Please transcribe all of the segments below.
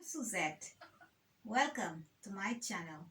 Suzette. Welcome to my channel.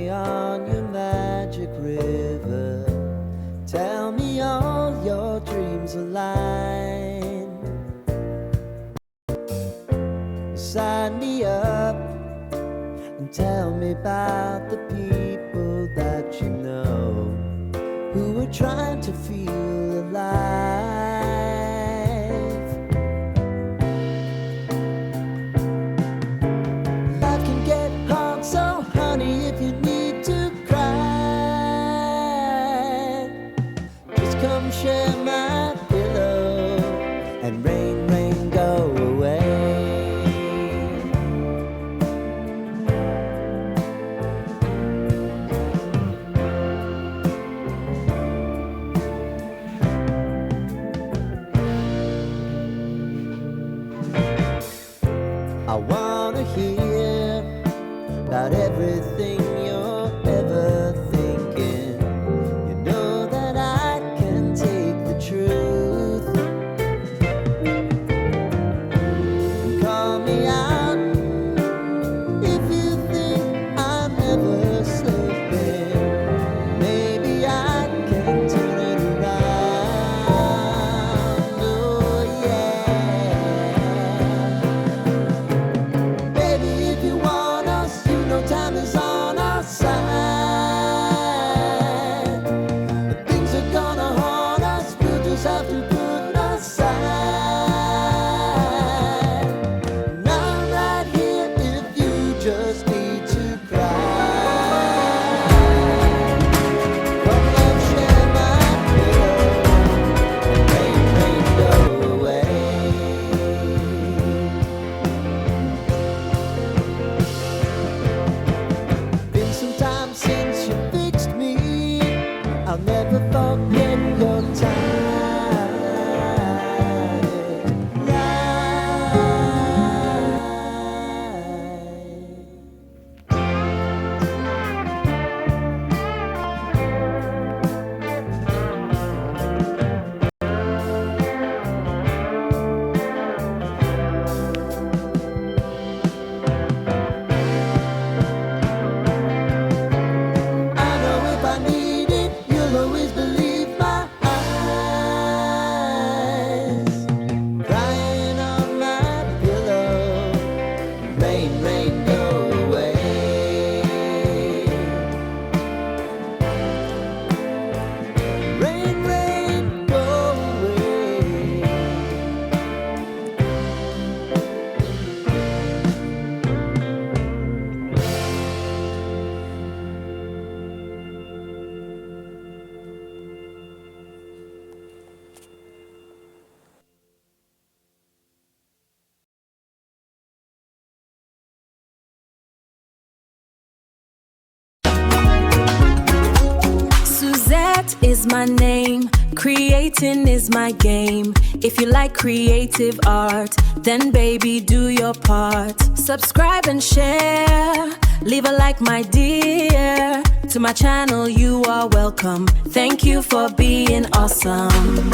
me on your magic river. Tell me all your dreams align. Sign me up and tell me about the people that you know who are trying to feel alive. Life can get hard, so honey, if you need to cry, just come share my pillow and rain, rain, go away. I wanna hear about everything you're ever thinking. You know that I can take the truth. And call me out if you think I'm ever slipping. Maybe I can turn it around. Oh yeah. Baby, if you want us, you know time is on our side. But things are gonna haunt us, we'll just have to put aside. And I'm right here if you just need to cry. Come love, share my pillow, and rain, rain, go away. Been some time since you fixed me. I'll never forget your time. I know if I need it, you'll always believe my eyes. Crying on my pillow, rain, rain, go away. Rain, rain, go away. Suzette is my name, creating is my game. If you like creative art, then baby do your part. Subscribe and share, leave a like my dear. To my channel you are welcome, thank you for being awesome.